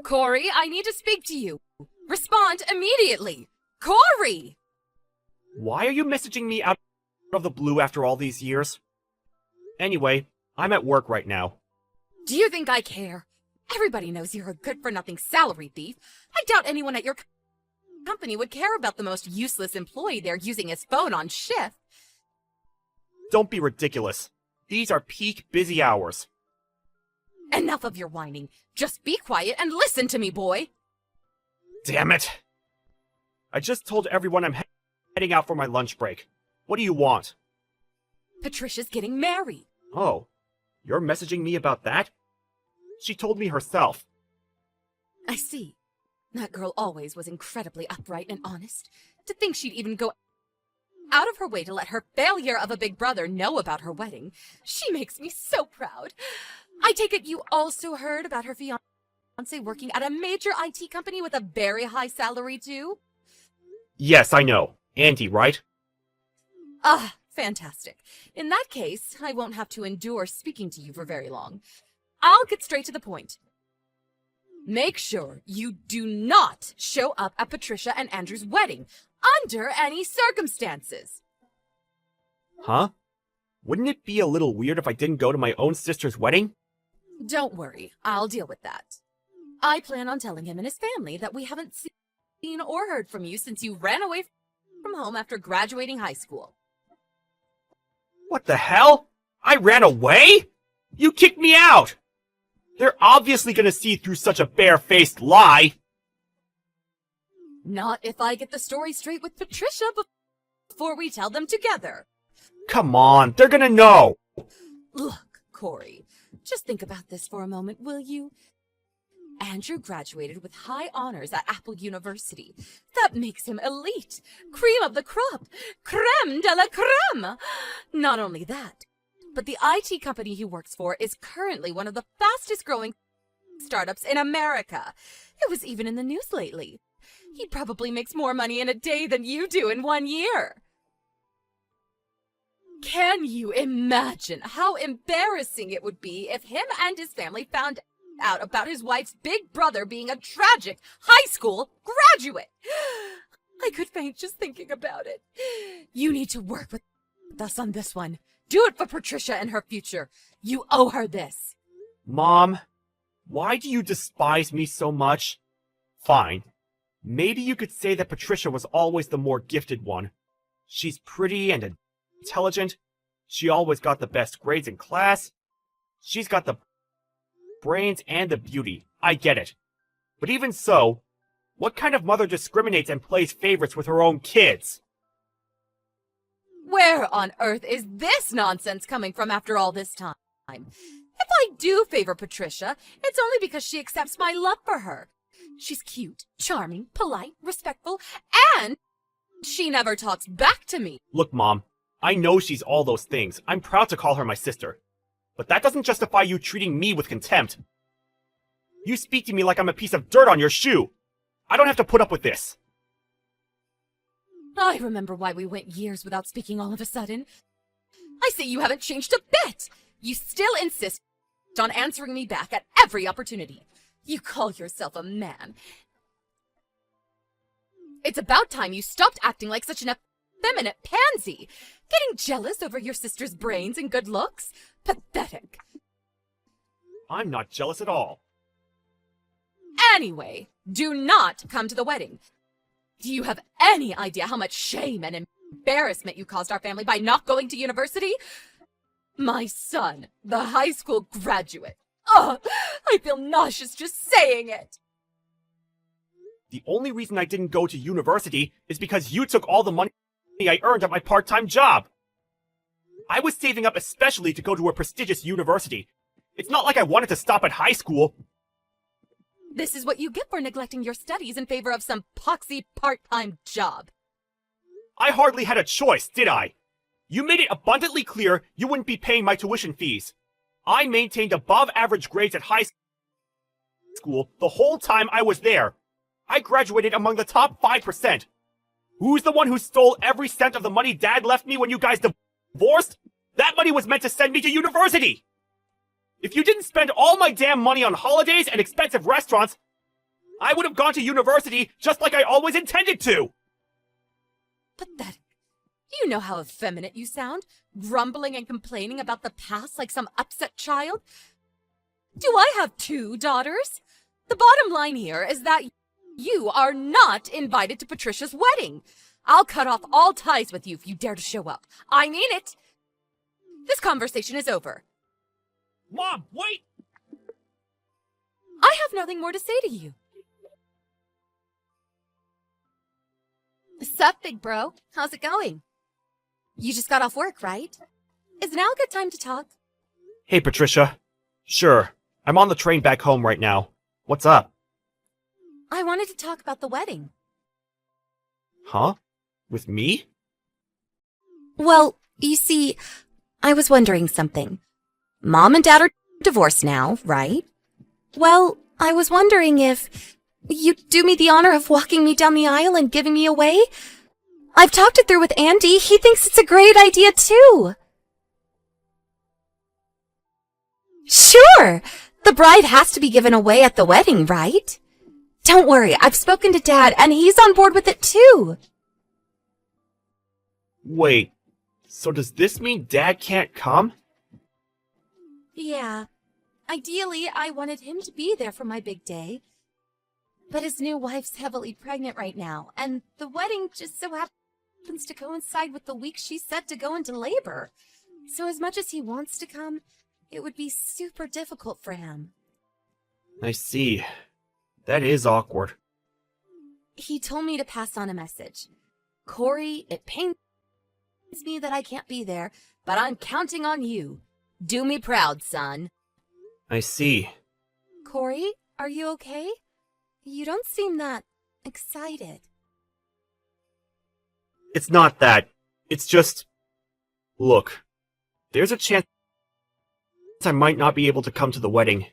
Corey, I need to speak to you. Respond immediately. Corey! Why are you messaging me out of the blue after all these years? Anyway, I'm at work right now. Do you think I care? Everybody knows you're a good-for-nothing salary thief. I doubt anyone at your company would care about the most useless employee there using his phone on shift. Don't be ridiculous. These are peak busy hours. Enough of your whining. Just be quiet and listen to me, boy. Damn it. I just told everyone I'm heading out for my lunch break. What do you want? Patricia's getting married. Oh, you're messaging me about that? She told me herself. I see. That girl always was incredibly upright and honest. To think she'd even go out of her way to let her failure of a big brother know about her wedding. She makes me so proud. I take it you also heard about her fiancé working at a major IT company with a very high salary, too? Yes, I know. Andy, right? Ah, fantastic. In that case, I won't have to endure speaking to you for very long. I'll get straight to the point. Make sure you do not show up at Patricia and Andrew's wedding under any circumstances. Huh? Wouldn't it be a little weird if I didn't go to my own sister's wedding? Don't worry, I'll deal with that. I plan on telling him and his family that we haven't seen or heard from you since you ran away from home after graduating high school. What the hell? I ran away? You kicked me out! They're obviously gonna see through such a bare-faced lie! Not if I get the story straight with Patricia before we tell them together. Come on, they're gonna know! Look, Corey, just think about this for a moment, will you? Andrew graduated with high honors at Apple University. That makes him elite, cream of the crop, creme de la creme. Not only that, but the IT company he works for is currently one of the fastest growing startups in America. It was even in the news lately. He probably makes more money in a day than you do in 1 year. Can you imagine how embarrassing it would be if him and his family found out about his wife's big brother being a tragic high school graduate? I could faint just thinking about it. You need to work with us on this one. Do it for Patricia and her future. You owe her this. Mom, why do you despise me so much? Fine. Maybe you could say that Patricia was always the more gifted one. She's pretty and intelligent. She always got the best grades in class. She's got the brains and the beauty. I get it. But even so, what kind of mother discriminates and plays favorites with her own kids? Where on earth is this nonsense coming from after all this time? If I do favor Patricia, it's only because she accepts my love for her. She's cute, charming, polite, respectful, and she never talks back to me. Look, Mom, I know she's all those things. I'm proud to call her my sister. But that doesn't justify you treating me with contempt. You speak to me like I'm a piece of dirt on your shoe. I don't have to put up with this. I remember why we went years without speaking all of a sudden. I see you haven't changed a bit. You still insist on answering me back at every opportunity. You call yourself a man. It's about time you stopped acting like such an effeminate pansy. Getting jealous over your sister's brains and good looks? Pathetic. I'm not jealous at all. Anyway, do not come to the wedding. Do you have any idea how much shame and embarrassment you caused our family by not going to university? My son, the high school graduate. Ugh, I feel nauseous just saying it. The only reason I didn't go to university is because you took all the money I earned at my part-time job. I was saving up especially to go to a prestigious university. It's not like I wanted to stop at high school. This is what you get for neglecting your studies in favor of some poxy part-time job. I hardly had a choice, did I? You made it abundantly clear you wouldn't be paying my tuition fees. I maintained above-average grades at high school the whole time I was there. I graduated among the top 5%. Who's the one who stole every cent of the money Dad left me when you guys divorced? That money was meant to send me to university! If you didn't spend all my damn money on holidays and expensive restaurants, I would have gone to university just like I always intended to! Pathetic. You know how effeminate you sound, grumbling and complaining about the past like some upset child? Do I have 2 daughters? The bottom line here is that you are not invited to Patricia's wedding. I'll cut off all ties with you if you dare to show up. I mean it. This conversation is over. Mom, wait! I have nothing more to say to you. Sup, big bro? How's it going? You just got off work, right? Is now a good time to talk? Hey, Patricia. Sure, I'm on the train back home right now. What's up? I wanted to talk about the wedding. Huh? With me? Well, you see, I was wondering something. Mom and Dad are divorced now, right? Well, I was wondering if you'd do me the honor of walking me down the aisle and giving me away? I've talked it through with Andy. He thinks it's a great idea, too. Sure! The bride has to be given away at the wedding, right? Don't worry, I've spoken to Dad, and he's on board with it, too. Wait, so does this mean Dad can't come? Yeah. Ideally, I wanted him to be there for my big day. But his new wife's heavily pregnant right now, and the wedding just so happens to coincide with the week she's set to go into labor. So as much as he wants to come, it would be super difficult for him. I see. That is awkward. He told me to pass on a message. Corey, it pains me that I can't be there, but I'm counting on you. Do me proud, son. I see. Corey, are you okay? You don't seem that excited. It's not that. It's just... Look, there's a chance I might not be able to come to the wedding.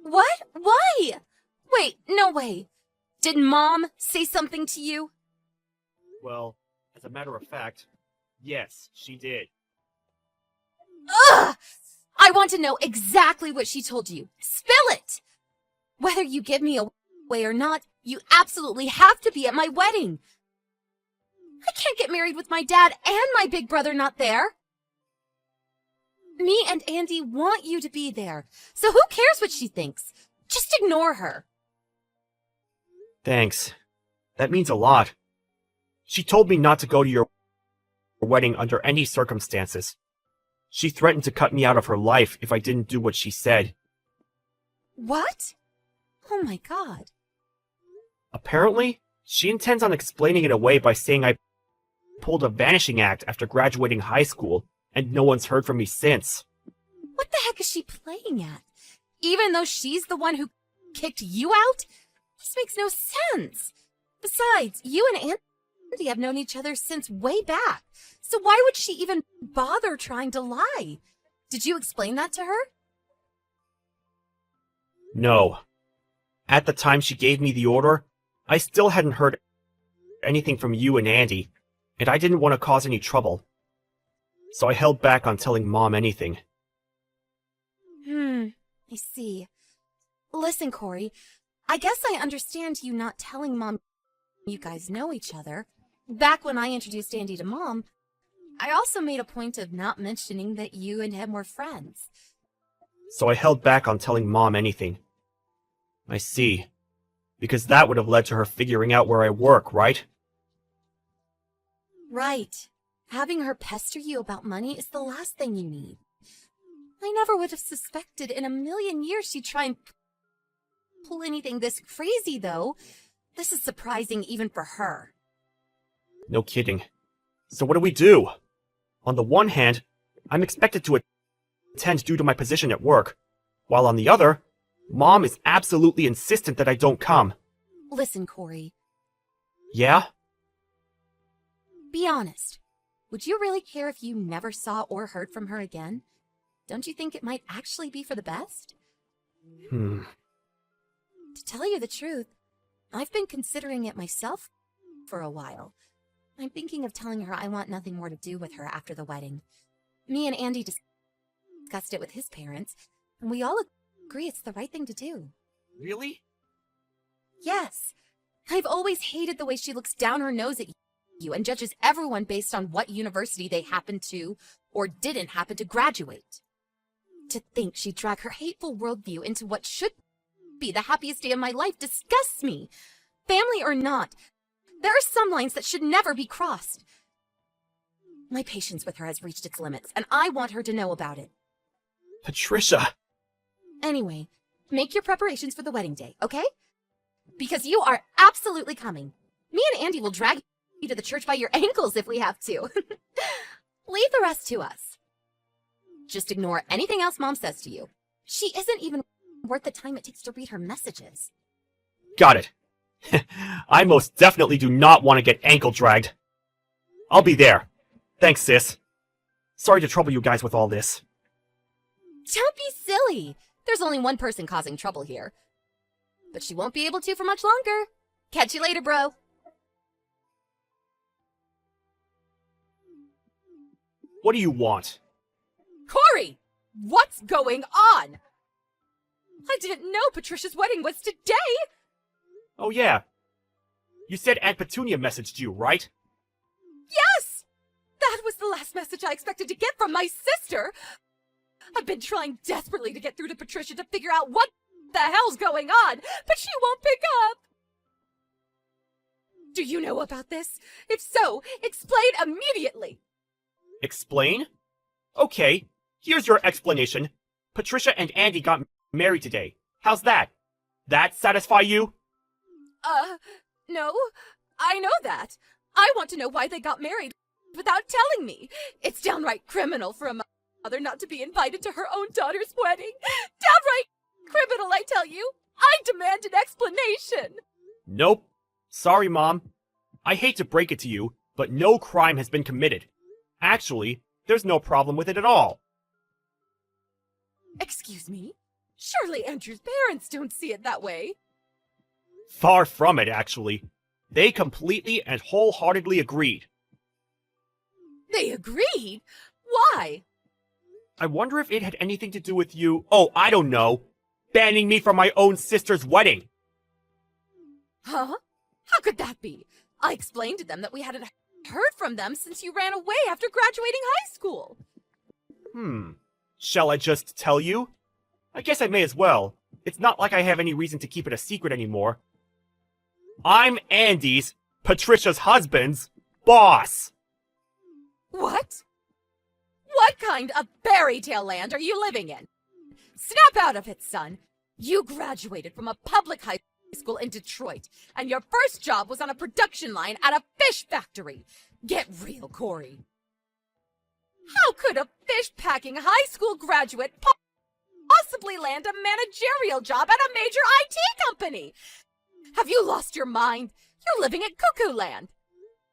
What? Why? Wait, no way. Did Mom say something to you? Well, as a matter of fact, yes, she did. Ugh! I want to know exactly what she told you. Spill it! Whether you give me away or not, you absolutely have to be at my wedding. I can't get married with my dad and my big brother not there. Me and Andy want you to be there, so who cares what she thinks? Just ignore her. Thanks. That means a lot. She told me not to go to your wedding under any circumstances. She threatened to cut me out of her life if I didn't do what she said. What? Oh my God. Apparently, she intends on explaining it away by saying I pulled a vanishing act after graduating high school, and no one's heard from me since. What the heck is she playing at? Even though she's the one who kicked you out? This makes no sense. Besides, you and Andy have known each other since way back. So why would she even bother trying to lie? Did you explain that to her? No. At the time she gave me the order, I still hadn't heard anything from you and Andy, and I didn't want to cause any trouble. So I held back on telling Mom anything. I see. Listen, Corey, I guess I understand you not telling Mom you guys know each other. Back when I introduced Andy to Mom, I also made a point of not mentioning that you and him were friends. So I held back on telling Mom anything. I see. Because that would have led to her figuring out where I work, right? Right. Having her pester you about money is the last thing you need. I never would have suspected in a million years she'd try and pull anything this crazy, though. This is surprising even for her. No kidding. So what do we do? On the one hand, I'm expected to attend due to my position at work, while on the other, Mom is absolutely insistent that I don't come. Listen, Corey. Yeah? Be honest. Would you really care if you never saw or heard from her again? Don't you think it might actually be for the best? To tell you the truth, I've been considering it myself for a while. I'm thinking of telling her I want nothing more to do with her after the wedding. Me and Andy discussed it with his parents, and we all agree it's the right thing to do. Really? Yes. I've always hated the way she looks down her nose at you and judges everyone based on what university they happen to or didn't happen to graduate. To think she'd drag her hateful worldview into what should be the happiest day of my life disgusts me. Family or not, there are some lines that should never be crossed. My patience with her has reached its limits, and I want her to know about it. Patricia! Anyway, make your preparations for the wedding day, okay? Because you are absolutely coming. Me and Andy will drag you to the church by your ankles if we have to. Leave the rest to us. Just ignore anything else Mom says to you. She isn't even worth the time it takes to read her messages. Got it. I most definitely do not want to get ankle dragged. I'll be there. Thanks, sis. Sorry to trouble you guys with all this. Don't be silly. There's only one person causing trouble here. But she won't be able to for much longer. Catch you later, bro. What do you want? Corey! What's going on? I didn't know Patricia's wedding was today! Oh yeah. You said Aunt Petunia messaged you, right? Yes! That was the last message I expected to get from my sister! I've been trying desperately to get through to Patricia to figure out what the hell's going on, but she won't pick up! Do you know about this? If so, explain immediately! Explain? Okay, here's your explanation. Patricia and Andy got married today. How's that? That satisfy you? No. I know that. I want to know why they got married without telling me. It's downright criminal for a mother not to be invited to her own daughter's wedding. Downright criminal, I tell you. I demand an explanation. Nope. Sorry, Mom. I hate to break it to you, but no crime has been committed. Actually, there's no problem with it at all. Excuse me? Surely Andrew's parents don't see it that way. Far from it, actually. They completely and wholeheartedly agreed. They agreed? Why? I wonder if it had anything to do with you, oh, I don't know, banning me from my own sister's wedding. Huh? How could that be? I explained to them that we hadn't heard from them since you ran away after graduating high school. Shall I just tell you? I guess I may as well. It's not like I have any reason to keep it a secret anymore. I'm Andy's, Patricia's husband's, boss! What? What kind of fairy tale land are you living in? Snap out of it, son. You graduated from a public high school in Detroit, and your first job was on a production line at a fish factory. Get real, Corey. How could a fish-packing high school graduate possibly land a managerial job at a major IT company? Have you lost your mind? You're living at cuckoo land.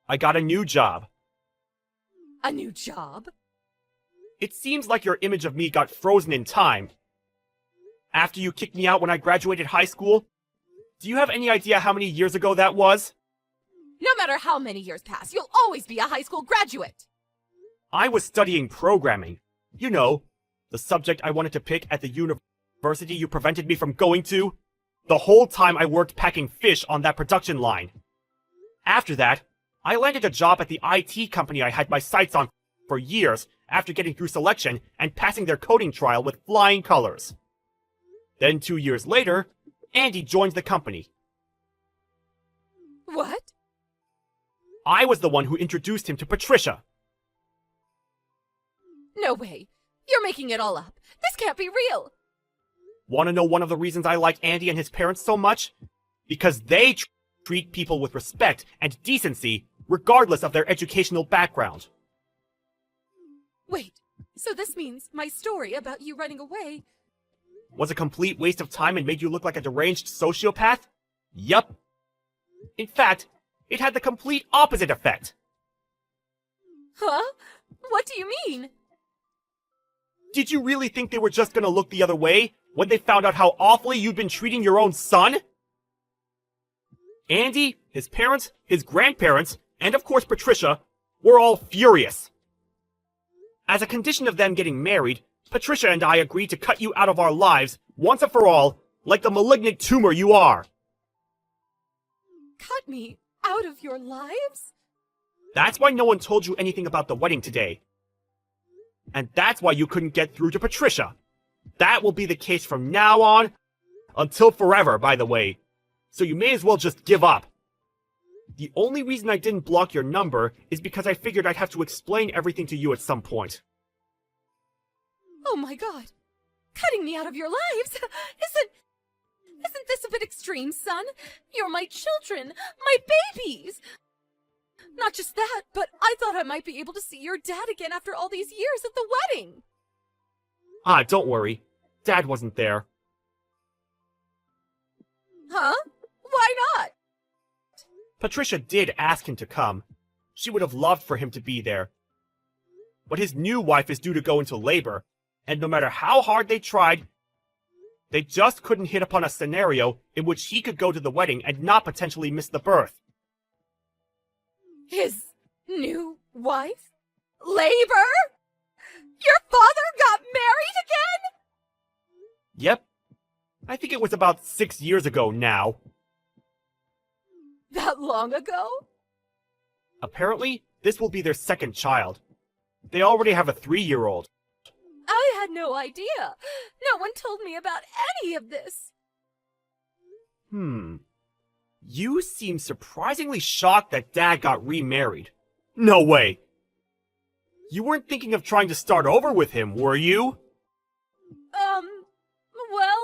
I got a new job. A new job? It seems like your image of me got frozen in time. After you kicked me out when I graduated high school, do you have any idea how many years ago that was? No matter how many years pass, you'll always be a high school graduate. I was studying programming. You know, the subject I wanted to pick at the university you prevented me from going to. The whole time I worked packing fish on that production line. After that, I landed a job at the IT company I had my sights on for years after getting through selection and passing their coding trial with flying colors. Then 2 years later, Andy joined the company. What? I was the one who introduced him to Patricia. No way. You're making it all up. This can't be real. Want to know one of the reasons I like Andy and his parents so much? Because they treat people with respect and decency, regardless of their educational background. Wait, so this means my story about you running away... Was a complete waste of time and made you look like a deranged sociopath? Yup. In fact, it had the complete opposite effect. Huh? What do you mean? Did you really think they were just gonna look the other way when they found out how awfully you'd been treating your own son? Andy, his parents, his grandparents, and of course Patricia, were all furious. As a condition of them getting married, Patricia and I agreed to cut you out of our lives, once and for all, like the malignant tumor you are. cut me out of your lives? That's why no one told you anything about the wedding today. And that's why you couldn't get through to Patricia. That will be the case from now on, until forever, by the way. So you may as well just give up. The only reason I didn't block your number is because I figured I'd have to explain everything to you at some point. Oh my god. Cutting me out of your lives? Isn't this a bit extreme, son? You're my children, my babies! Not just that, but I thought I might be able to see your dad again after all these years at the wedding. Ah, don't worry. Dad wasn't there. Huh? Why not? Patricia did ask him to come. She would have loved for him to be there. But his new wife is due to go into labor, and no matter how hard they tried, they just couldn't hit upon a scenario in which he could go to the wedding and not potentially miss the birth. His new wife? Labor? Your father got married again? Yep. I think it was about 6 years ago now. That long ago? Apparently, this will be their second child. They already have a 3-year-old. I had no idea. No one told me about any of this. You seem surprisingly shocked that Dad got remarried. No way. You weren't thinking of trying to start over with him, were you? Well...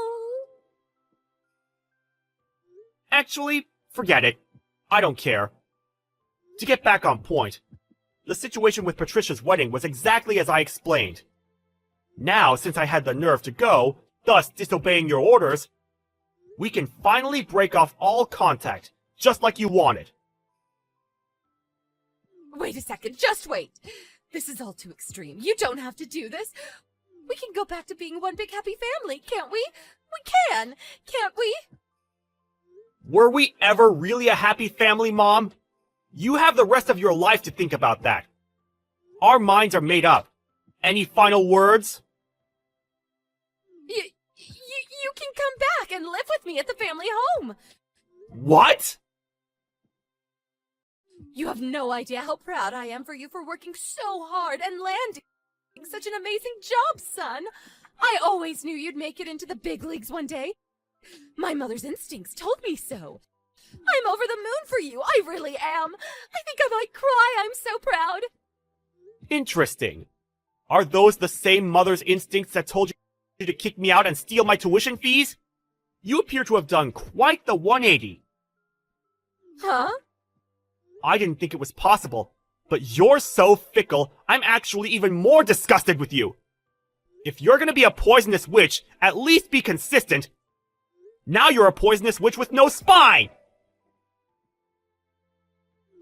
Actually, forget it. I don't care. To get back on point, the situation with Patricia's wedding was exactly as I explained. Now, since I had the nerve to go, thus disobeying your orders, we can finally break off all contact, just like you wanted. Wait a second, just wait. This is all too extreme. You don't have to do this. We can go back to being one big happy family, can't we? We can, can't we? Were we ever really a happy family, Mom? You have the rest of your life to think about that. Our minds are made up. Any final words? You can come back and live with me at the family home. What? You have no idea how proud I am for you for working so hard and landing such an amazing job, son. I always knew you'd make it into the big leagues one day. My mother's instincts told me so. I'm over the moon for you, I really am. I think I might cry, I'm so proud. Interesting. Are those the same mother's instincts that told you to kick me out and steal my tuition fees? You appear to have done quite the 180. Huh? I didn't think it was possible, but you're so fickle, I'm actually even more disgusted with you. If you're gonna be a poisonous witch, at least be consistent. Now you're a poisonous witch with no spine!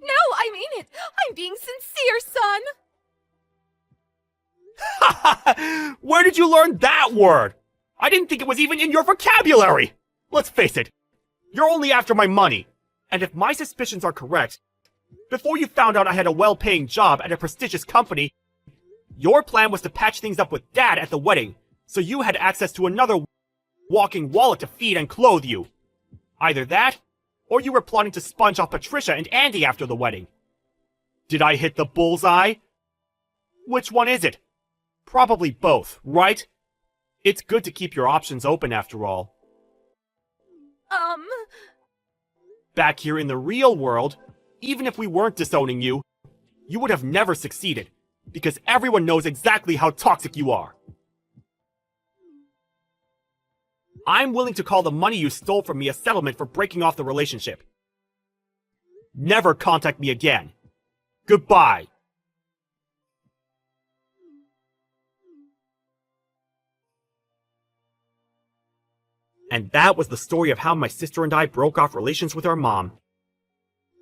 No, I mean it. I'm being sincere, son. Where did you learn that word? I didn't think it was even in your vocabulary! Let's face it, you're only after my money. And if my suspicions are correct, before you found out I had a well-paying job at a prestigious company, your plan was to patch things up with Dad at the wedding, so you had access to another walking wallet to feed and clothe you. Either that, or you were plotting to sponge off Patricia and Andy after the wedding. Did I hit the bullseye? Which one is it? Probably both, right? It's good to keep your options open after all. Back here in the real world, even if we weren't disowning you, you would have never succeeded, because everyone knows exactly how toxic you are. I'm willing to call the money you stole from me a settlement for breaking off the relationship. Never contact me again. Goodbye. And that was the story of how my sister and I broke off relations with our mom.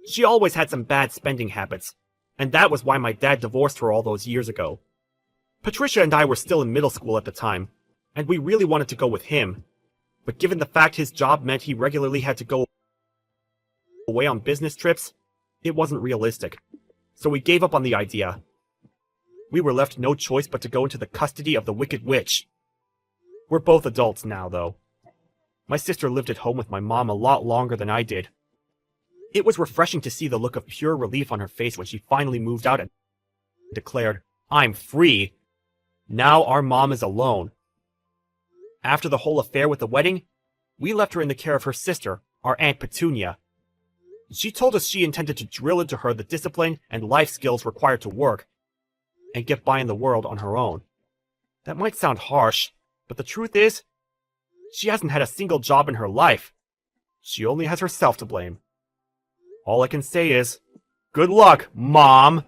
She always had some bad spending habits, and that was why my dad divorced her all those years ago. Patricia and I were still in middle school at the time, and we really wanted to go with him, but given the fact his job meant he regularly had to go away on business trips, it wasn't realistic, so we gave up on the idea. We were left no choice but to go into the custody of the Wicked Witch. We're both adults now, though. My sister lived at home with my mom a lot longer than I did. It was refreshing to see the look of pure relief on her face when she finally moved out and declared, "I'm free. Now our mom is alone." After the whole affair with the wedding, we left her in the care of her sister, our Aunt Petunia. She told us she intended to drill into her the discipline and life skills required to work and get by in the world on her own. That might sound harsh, but the truth is, she hasn't had a single job in her life. She only has herself to blame. All I can say is, good luck, Mom!